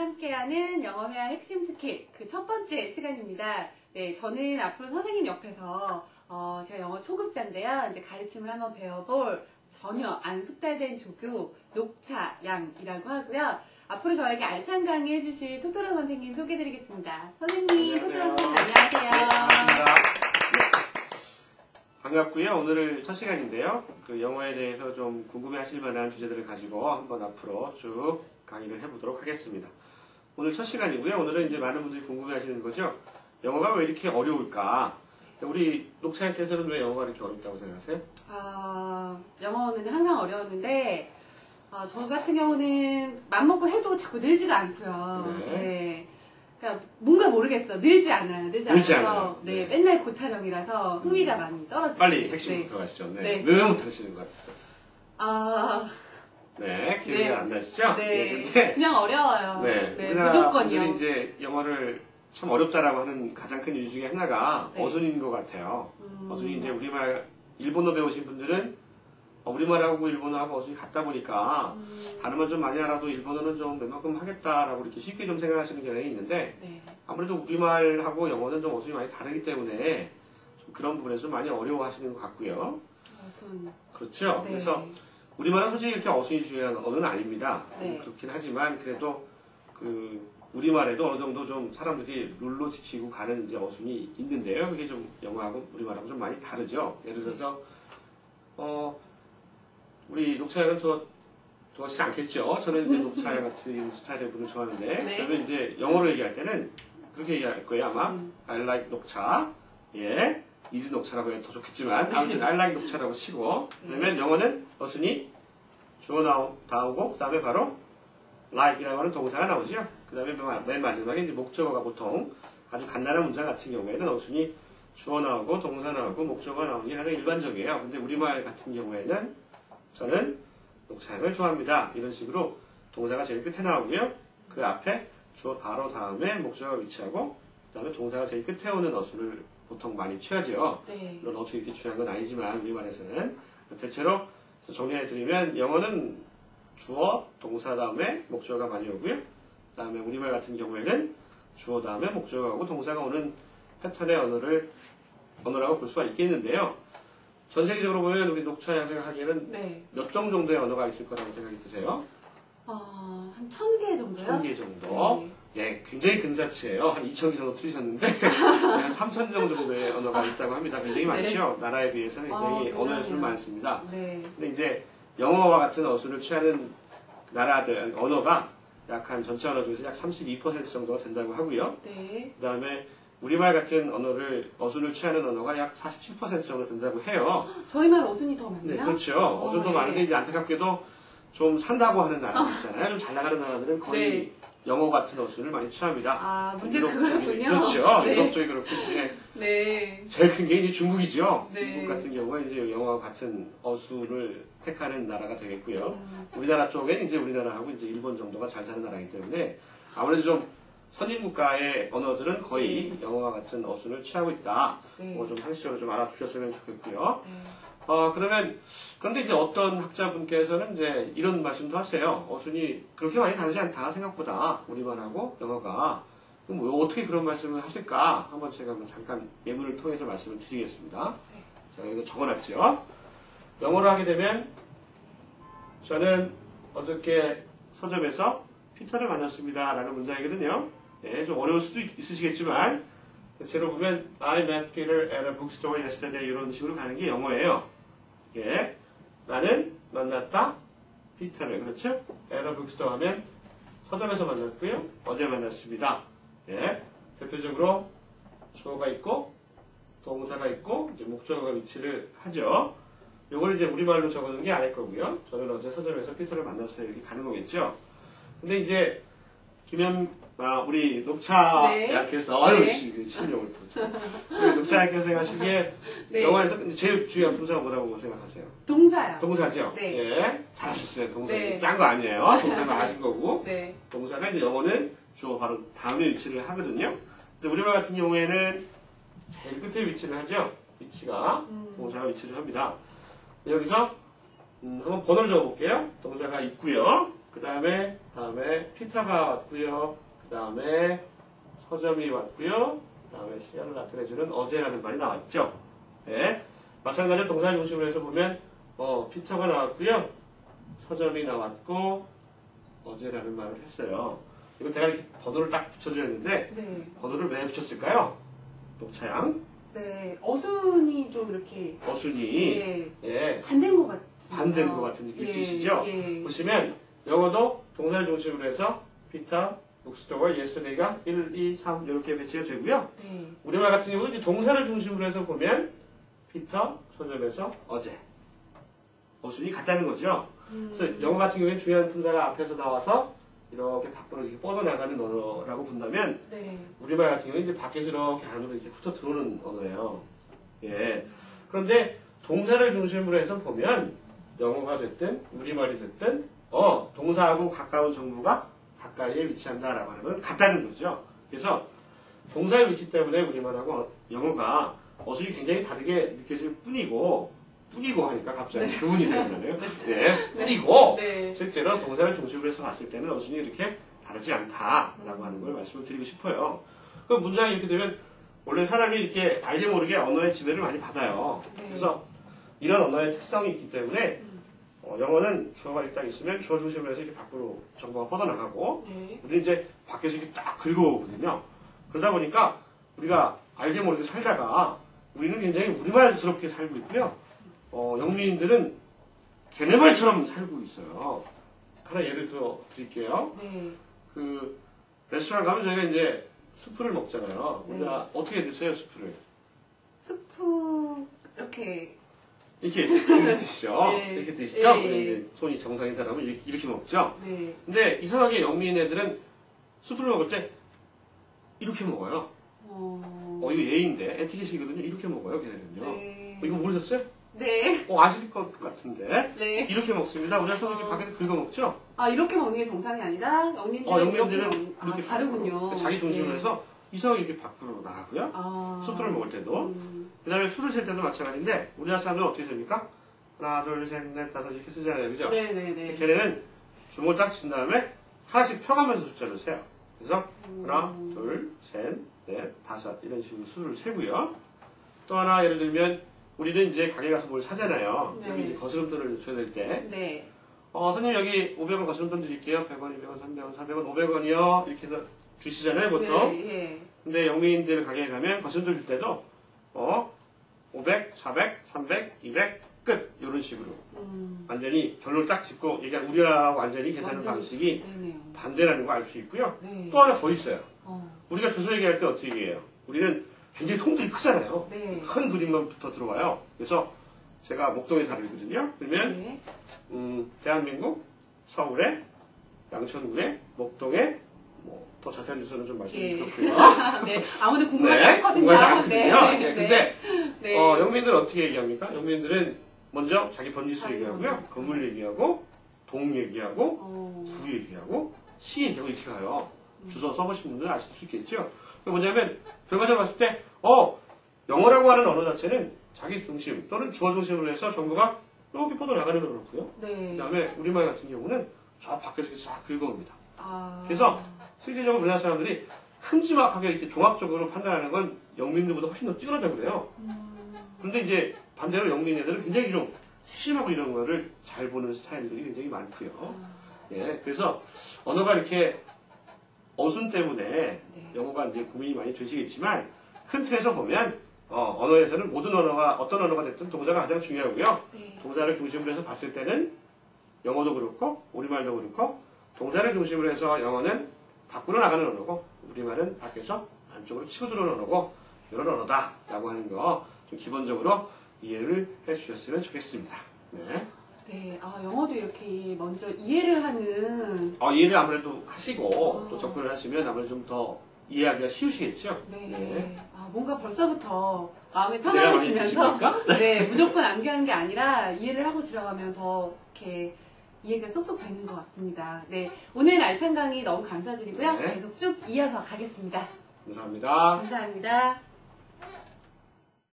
함께하는 영어회화 핵심 스킬 그 첫 번째 시간입니다. 네, 저는 앞으로 선생님 옆에서 제가 영어 초급자인데요. 이제 가르침을 한번 배워볼 전혀 안 숙달된 조교 녹차양이라고 하고요. 앞으로 저에게 알찬 강의 해주실 토토로 선생님 소개해드리겠습니다. 선생님, 토토로 선생님 안녕하세요. 네, 반갑습니다. 반갑고요. 오늘 첫 시간인데요. 그 영어에 대해서 좀 궁금해하실 만한 주제들을 가지고 한번 앞으로 쭉 강의를 해보도록 하겠습니다. 오늘 첫 시간이고요. 오늘은 이제 많은 분들이 궁금해하시는 거죠. 영어가 왜 이렇게 어려울까? 우리 녹차님께서는 왜 영어가 이렇게 어렵다고 생각하세요? 영어는 항상 어려웠는데 저 같은 경우는 맘먹고 해도 자꾸 늘지가 않고요. 네. 네. 그러니까 뭔가 모르겠어. 늘지 않아요. 늘지 않아요. 네, 네. 맨날 고타령이라서 흥미가 많이 떨어지고. 빨리 핵심부터 가시죠. 네. 네. 왜 못하시는 것 같아요? 네, 기억이 네. 안 나시죠? 네. 문제. 그냥 어려워요. 네. 네, 우리나라 무조건이요. 분들이 이제 영어를 참 어렵다라고 하는 가장 큰 이유 중에 하나가 네. 어순인 것 같아요. 어순이 이제 우리말, 일본어 배우신 분들은 우리말하고 일본어하고 어순이 같다 보니까 단어만 좀 많이 알아도 일본어는 좀 웬만큼 하겠다라고 이렇게 쉽게 좀 생각하시는 경향이 있는데 네. 아무래도 우리말하고 영어는 좀 어순이 많이 다르기 때문에 좀 그런 부분에서 좀 많이 어려워하시는 것 같고요. 어순. 그렇죠. 네. 그래서 우리말은 솔직히 이렇게 어순이 중요한 언어는 아닙니다. 네. 그렇긴 하지만 그래도 그 우리말에도 어느 정도 좀 사람들이 룰로 지키고 가는 이제 어순이 있는데요. 그게 좀 영어하고 우리말하고 좀 많이 다르죠. 예를 들어서 우리 녹차양은 좋아하시지 않겠죠. 저는 이제 녹차양 같은 스타일의 분을 좋아하는데 네. 그러면 이제 영어로 얘기할 때는 그렇게 얘기할 거예요. 아마 I like 녹차, 예, is 녹차라고 해도 더 좋겠지만 아무튼 I like 녹차라고 치고 그러면 영어는 어순이 주어 나오고 그 다음에 바로 like이라고 하는 동사가 나오죠. 그 다음에 맨 마지막에 이제 목적어가 보통 아주 간단한 문장 같은 경우에는 어순이 주어 나오고 동사 나오고 목적어가 나오는 게 가장 일반적이에요. 근데 우리말 같은 경우에는 저는 녹차향을 좋아합니다. 이런 식으로 동사가 제일 끝에 나오고요. 그 앞에 주어 바로 다음에 목적어가 위치하고 그 다음에 동사가 제일 끝에 오는 어순을 보통 많이 취하죠. 네. 물론 어순이 이렇게 중요한 건 아니지만 우리말에서는 대체로 정리해드리면 영어는 주어, 동사 다음에 목적어가 많이 오고요. 그 다음에 우리말 같은 경우에는 주어 다음에 목적어가 오고 동사가 오는 패턴의 언어라고 볼 수가 있겠는데요. 전 세계적으로 보면 우리 녹차양 생각하기에는 네. 몇 종 정도의 언어가 있을 거라고 생각이 드세요? 한 1000개 정도요? 1000개 정도. 네. 예, 굉장히 근사치예요. 한 2000개 정도 틀리셨는데 한 3000종 정도의 언어가 있다고 합니다. 굉장히 많죠? 나라에 비해서는 굉장히 언어의 수는 많습니다. 네. 근데 이제 영어와 같은 어순을 취하는 나라들, 언어가 약 한 전체 언어 중에서 약 32% 정도가 된다고 하고요. 네. 그 다음에 우리말 같은 어순을 취하는 언어가 약 47% 정도 된다고 해요. 저희말 어순이 더 많나요? 네, 그렇죠. 어순도 네. 많은데 이제 안타깝게도 좀 산다고 하는 나라들 있잖아요. 좀 잘 나가는 나라들은 거의 네. 영어 같은 어순을 많이 취합니다. 문제가 그거군요. 그렇죠. 네. 유럽 쪽이 그렇고 이제 네. 제일 큰 게 이제 중국이죠. 네. 중국 같은 경우가 이제 영어와 같은 어순을 택하는 나라가 되겠고요. 우리나라 쪽엔 이제 우리나라하고 이제 일본 정도가 잘 사는 나라이기 때문에 아무래도 좀 선진 국가의 언어들은 거의 영어와 같은 어순을 취하고 있다. 네. 좀 상식적으로 좀 알아두셨으면 좋겠고요. 네. 그런데 이제 어떤 학자분께서는 이제 이런 말씀도 하세요. 어순이 그렇게 많이 다르지 않다, 생각보다. 우리말하고 영어가. 그럼 어떻게 그런 말씀을 하실까? 한번 제가 잠깐 예문을 통해서 말씀을 드리겠습니다. 네. 자, 여기다 적어놨죠. 영어로 하게 되면, 저는 어저께 서점에서 피터를 만났습니다. 라는 문장이거든요. 네, 좀 어려울 수도 있으시겠지만, 대체로 보면 I met Peter at a bookstore yesterday 이런 식으로 가는 게 영어예요. 예, 나는 만났다 피터를 그렇죠? at a bookstore 하면 서점에서 만났고요. 어제 만났습니다. 예, 대표적으로 주어가 있고 동사가 있고 이제 목적어가 위치를 하죠. 요걸 이제 우리말로 적어놓은 게 아닐 거고요. 저는 어제 서점에서 피터를 만났어요. 이렇게 가는 거겠죠. 근데 이제 우리 녹차약께서 네. 신용을 우리 녹차약께서 생각하시기에 네. 영어에서 제일 중요한 분사가 뭐라고 생각하세요? 동사요. 동사죠. 네. 예, 잘하셨어요. 동사 네. 짠 거 아니에요. 동사가 하신 거고 네. 동사가 이제 영어는 주어 바로 다음에 위치를 하거든요. 근데 우리말 같은 경우에는 제일 끝에 위치를 하죠. 위치가 동사가 위치를 합니다. 여기서 한번 번호를 적어볼게요. 동사가 있고요. 그 다음에 피터가 왔고요. 그 다음에 서점이 왔고요. 그 다음에 시간을 나타내주는 어제라는 말이 나왔죠. 네. 마찬가지로 동사 중심으로 해서 보면 피터가 나왔고요. 서점이 나왔고 어제라는 말을 했어요. 이거 제가 이렇게 번호를 딱 붙여드렸는데 네. 번호를 왜 붙였을까요? 녹차양 네. 어순이 좀 이렇게 어순이 네. 예, 반대인 것 같습니다. 반대인 것 같은 느낌이 드시죠? 예. 보시면 영어도 동사를 중심으로 해서 피터, 북스토어, yesterday가 1, 2, 3 이렇게 배치가 되고요. 네. 우리말 같은 경우는 이제 동사를 중심으로 해서 보면 피터, 서점에서 어제 어순이 같다는 거죠. 그래서 영어 같은 경우에는 중요한 품사가 앞에서 나와서 이렇게 밖으로 이렇게 뻗어나가는 언어라고 본다면 네. 우리말 같은 경우는 이제 밖에서 이렇게 안으로 이렇게 훑어 들어오는 언어예요. 예. 그런데 동사를 중심으로 해서 보면 영어가 됐든 우리말이 됐든 동사하고 가까운 정보가 가까이에 위치한다라고 하는 건 같다는 거죠. 그래서 동사의 위치 때문에 우리말하고 영어가 어순이 굉장히 다르게 느껴질 뿐이고 하니까 갑자기 그분이 생각나네요. 네, 뿐이고 네. 실제로 동사를 중심으로 해서 봤을 때는 어순이 이렇게 다르지 않다라고 하는 걸 말씀을 드리고 싶어요. 그 문장이 이렇게 되면 원래 사람이 이렇게 알게 모르게 언어의 지배를 많이 받아요. 네. 그래서 이런 언어의 특성이 있기 때문에 영어는 주어가 딱 있으면 주어 중심으로 해서 이렇게 밖으로 정보가 뻗어나가고 네. 우리는 이제 밖에서 이렇게 딱 긁어오거든요. 그러다 보니까 우리가 알게 모르게 살다가 우리는 굉장히 우리말스럽게 살고 있고요. 영미인들은 걔네말처럼 살고 있어요. 하나 예를 들어 드릴게요. 네. 그 레스토랑 가면 저희가 이제 수프를 먹잖아요. 네. 우리가 어떻게 드세요, 수프를? 스프 이렇게 이렇게 드시죠. 네. 이렇게 드시죠. 네. 이제 손이 정상인 사람은 이렇게 먹죠. 네. 근데 이상하게 영미인 애들은 수프를 먹을 때 이렇게 먹어요. 이거 예인데 에티켓이거든요. 이렇게 먹어요, 걔네는요. 네. 이거 모르셨어요? 네. 아실 것 같은데. 네. 이렇게 먹습니다. 우리가 서로 이렇게 밖에서 긁어 먹죠? 아, 이렇게 먹는 게 정상이 아니라 영민들은 영미인들은 이렇게 다르군요. 밖으로, 자기 중심으로 네. 해서 이상하게 이렇게 밖으로 나가고요. 수프를 먹을 때도. 그 다음에 술을 셀 때도 마찬가지인데, 우리나라 사람들은 어떻게 셉니까? 하나, 둘, 셋, 넷, 다섯 이렇게 쓰잖아요. 그죠? 네네네. 걔네는 주먹을 딱 친 다음에 하나씩 펴가면서 숫자를 세요. 그래서 하나, 둘, 셋, 넷, 다섯 이런 식으로 수를 세고요. 또 하나 예를 들면 우리는 이제 가게 가서 뭘 사잖아요. 네. 여기 이제 거스름돈을 줘야 될 때. 네. 손님 여기 500원 거스름돈 드릴게요. 100원, 200원, 300원, 400원, 500원이요. 이렇게 해서 주시잖아요, 보통. 네. 예. 근데 영미인들 가게에 가면 거스름돈 줄 때도 500, 400, 300, 200, 끝 이런 식으로 완전히 결론을 딱 짚고 얘기한 우리나라하고 완전히 계산하는 완전히 방식이 네네요. 반대라는 거 알 수 있고요. 네. 또 하나 더 있어요. 어. 우리가 주소 얘기할 때 어떻게 얘기해요? 우리는 굉장히 통들이 크잖아요. 네. 큰 그림만 붙어 들어와요. 그래서 제가 목동에 살거든요. 그러면 네. 대한민국 서울에 양천구에 목동에 더 자세한 데서는 좀 예. 말씀드렸고요. 네. 아무도 궁금하지 네, 않거든요. 궁금하지 않거든요. 네. 네, 근데 네. 영민들은 어떻게 얘기합니까? 영민들은 먼저 자기 번지수 자기 얘기하고요. 번지수. 건물 얘기하고 동 얘기하고 어. 구 얘기하고 시 얘기하고 이렇게 가요. 주소 써보신 분들은 아실 수 있겠죠? 그게 뭐냐면 결과적으로 봤을 때 영어라고 하는 언어 자체는 자기 중심 또는 주어 중심으로 해서 정보가 이렇게 뻗어나가는 걸 그렇고요. 네. 그 다음에 우리말 같은 경우는 저 밖에서 이렇게 싹 긁어옵니다. 아. 그래서 실질적으로 우리나라 사람들이 큼지막하게 이렇게 종합적으로 판단하는 건 영민들보다 훨씬 더 뛰어나다고 그래요. 그런데 이제 반대로 영민 애들은 굉장히 좀 세심하고 이런 거를 잘 보는 스타일들이 굉장히 많고요. 예, 그래서 언어가 이렇게 어순 때문에 네. 영어가 이제 고민이 많이 되시겠지만 큰 틀에서 보면 언어에서는 모든 언어가 어떤 언어가 됐든 동사가 가장 중요하고요. 네. 동사를 중심으로 해서 봤을 때는 영어도 그렇고 우리말도 그렇고 동사를 중심으로 해서 영어는 밖으로 나가는 언어고 우리말은 밖에서 안쪽으로 치고 들어오는 언어고 이런 언어다라고 하는 거 좀 기본적으로 이해를 해주셨으면 좋겠습니다. 네. 네. 아, 영어도 이렇게 먼저 이해를 하는. 이해를 아무래도 하시고 또 접근을 하시면 아무래도 좀 더 이해하기가 쉬우시겠죠? 네. 아, 뭔가 벌써부터 마음이 기대가 많이 편안해지면서 되십니까? 네, 무조건 암기하는 게 아니라 이해를 하고 들어가면 더 이렇게 이해가 쏙쏙 되는 것 같습니다. 네. 오늘 알찬 강의 너무 감사드리고요. 네. 계속 쭉 이어서 가겠습니다. 감사합니다. 감사합니다.